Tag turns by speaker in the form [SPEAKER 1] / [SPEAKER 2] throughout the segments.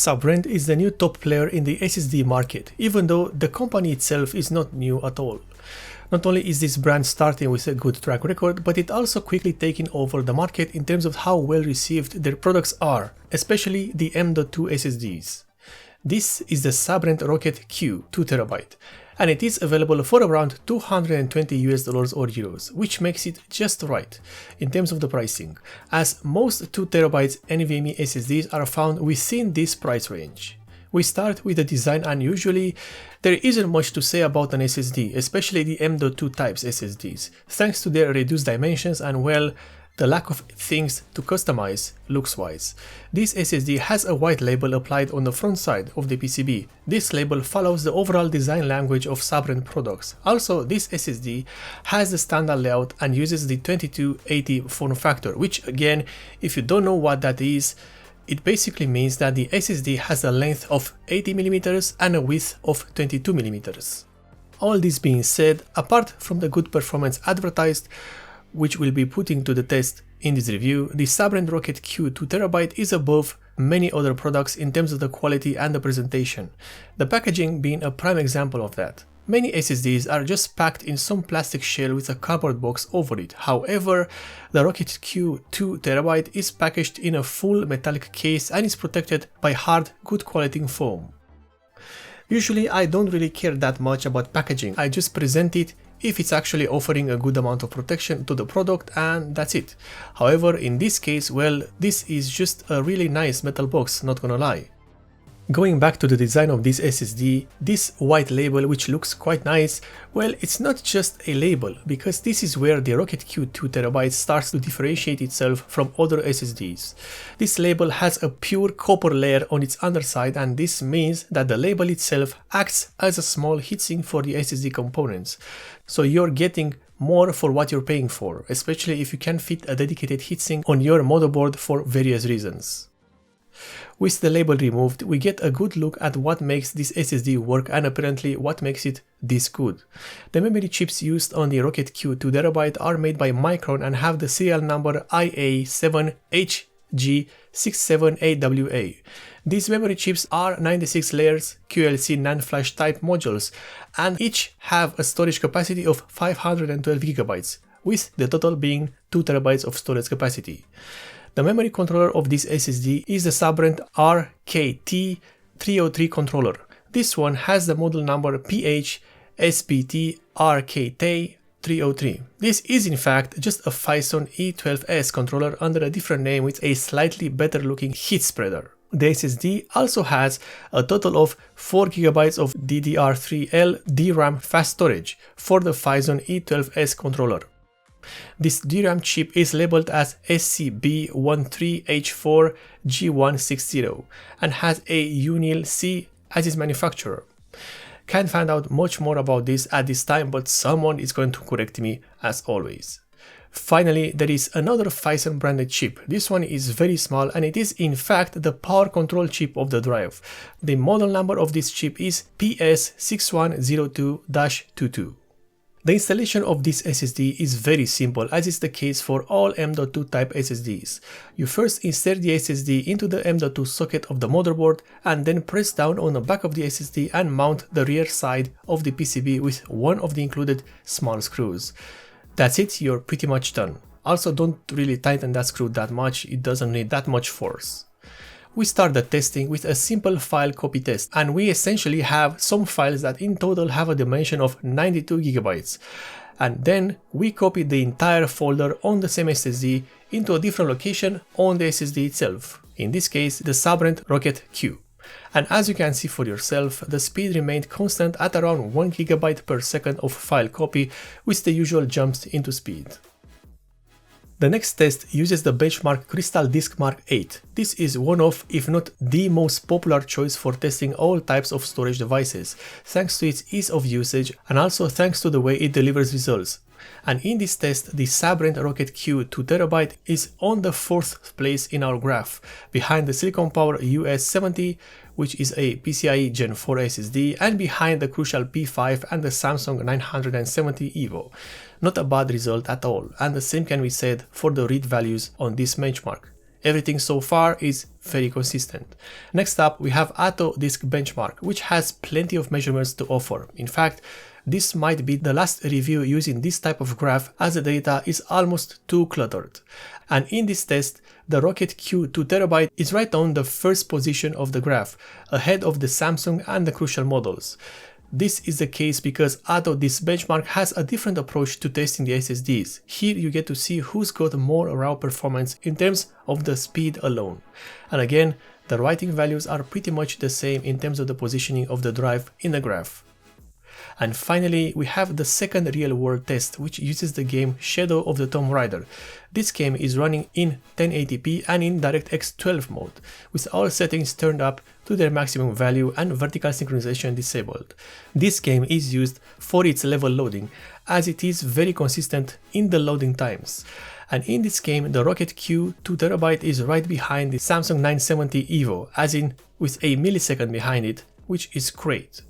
[SPEAKER 1] Sabrent is the new top player in the SSD market, even though the company itself is not new at all. Not only is this brand starting with a good track record, but it also quickly taking over the market in terms of how well received their products are, especially the M.2 SSDs. This is the Sabrent Rocket Q 2TB, and it is available for around $220 or euros, which makes it just right in terms of the pricing, as most 2TB NVMe SSDs are found within this price range. We start with the design, and usually there isn't much to say about an SSD, especially the M.2 types SSDs, thanks to their reduced dimensions and, well, the lack of things to customize looks-wise. This SSD has a white label applied on the front side of the PCB. This label follows the overall design language of Sabrent products. Also, this SSD has the standard layout and uses the 2280 form factor, which again, if you don't know what that is, it basically means that the SSD has a length of 80mm and a width of 22mm. All this being said, apart from the good performance advertised, which we'll be putting to the test in this review, the Sabrent Rocket Q 2TB is above many other products in terms of the quality and the presentation, the packaging being a prime example of that. Many SSDs are just packed in some plastic shell with a cardboard box over it. However, the Rocket Q 2TB is packaged in a full metallic case and is protected by hard, good quality foam. Usually I don't really care that much about packaging, I just present it if it's actually offering a good amount of protection to the product, and that's it. However, in this case, well, this is just a really nice metal box, not gonna lie. Going back to the design of this SSD, this white label, which looks quite nice, well, it's not just a label, because this is where the Rocket Q 2TB starts to differentiate itself from other SSDs. This label has a pure copper layer on its underside, and this means that the label itself acts as a small heatsink for the SSD components. So you're getting more for what you're paying for, especially if you can fit a dedicated heatsink on your motherboard for various reasons. With the label removed, we get a good look at what makes this SSD work and apparently what makes it this good. The memory chips used on the Rocket Q 2TB are made by Micron and have the serial number IA7HG678WA. These memory chips are 96 layers QLC NAND flash type modules and each have a storage capacity of 512GB, with the total being 2TB of storage capacity. The memory controller of this SSD is the Sabrent RKT303 controller. This one has the model number PHSBT-RKT303. This is in fact just a Phison E12S controller under a different name with a slightly better looking heat spreader. The SSD also has a total of 4GB of DDR3L DRAM fast storage for the Phison E12S controller. This DRAM chip is labeled as SCB13H4G160 and has a UNIL C as its manufacturer. Can't find out much more about this at this time, but someone is going to correct me as always. Finally, there is another Phison branded chip. This one is very small and it is in fact the power control chip of the drive. The model number of this chip is PS6102-22. The installation of this SSD is very simple, as is the case for all M.2 type SSDs. You first insert the SSD into the M.2 socket of the motherboard and then press down on the back of the SSD and mount the rear side of the PCB with one of the included small screws. That's it, you're pretty much done. Also, don't really tighten that screw that much, it doesn't need that much force. We start the testing with a simple file copy test, and we essentially have some files that in total have a dimension of 92GB, and then we copy the entire folder on the same SSD into a different location on the SSD itself, in this case the Sabrent Rocket Q. And as you can see for yourself, the speed remained constant at around 1GB per second of file copy, with the usual jumps into speed. The next test uses the benchmark Crystal Disk Mark 8. This is one of, if not the most popular choice for testing all types of storage devices, thanks to its ease of usage and also thanks to the way it delivers results. And in this test, the Sabrent Rocket Q 2TB is on the 4th place in our graph, behind the Silicon Power US70, which is a PCIe Gen 4 SSD, and behind the Crucial P5 and the Samsung 970 EVO. Not a bad result at all, and the same can be said for the read values on this benchmark. Everything so far is very consistent. Next up, we have Atto Disk Benchmark, which has plenty of measurements to offer. In fact, this might be the last review using this type of graph as the data is almost too cluttered. And in this test, the Rocket Q 2TB is right on the first position of the graph, ahead of the Samsung and the Crucial models. This is the case because Atto Disk Benchmark has a different approach to testing the SSDs. Here you get to see who's got more raw performance in terms of the speed alone. And again, the writing values are pretty much the same in terms of the positioning of the drive in the graph. And finally, we have the second real-world test, which uses the game Shadow of the Tomb Raider. This game is running in 1080p and in DirectX 12 mode, with all settings turned up to their maximum value and vertical synchronization disabled. This game is used for its level loading, as it is very consistent in the loading times. And in this game, the Rocket Q 2TB is right behind the Samsung 970 EVO, as in with a millisecond behind it, which is great.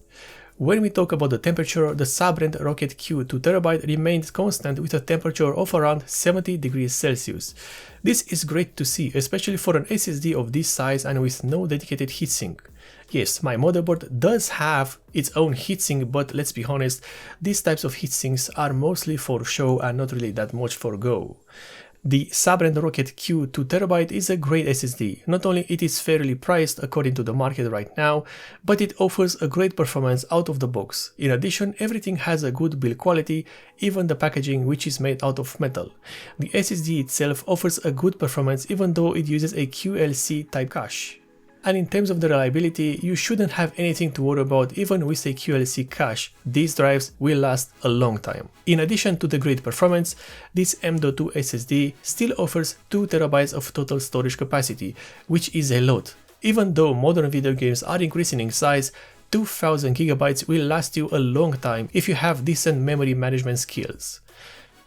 [SPEAKER 1] When we talk about the temperature, the Sabrent Rocket Q 2TB remained constant with a temperature of around 70 degrees Celsius. This is great to see, especially for an SSD of this size and with no dedicated heatsink. Yes, my motherboard does have its own heatsink, but let's be honest, these types of heatsinks are mostly for show and not really that much for go. The Sabrent Rocket Q 2TB is a great SSD. Not only it is fairly priced according to the market right now, but it offers a great performance out of the box. In addition, everything has a good build quality, even the packaging, which is made out of metal. The SSD itself offers a good performance even though it uses a QLC type cache. And in terms of the reliability, you shouldn't have anything to worry about even with a QLC cache. These drives will last a long time. In addition to the great performance, this M.2 SSD still offers 2 TB of total storage capacity, which is a lot. Even though modern video games are increasing in size, 2000 GB will last you a long time if you have decent memory management skills.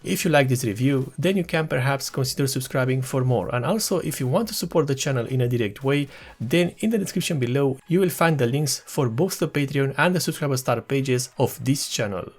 [SPEAKER 1] If you like this review, then you can perhaps consider subscribing for more, and also if you want to support the channel in a direct way, then in the description below you will find the links for both the Patreon and the subscriber star pages of this channel.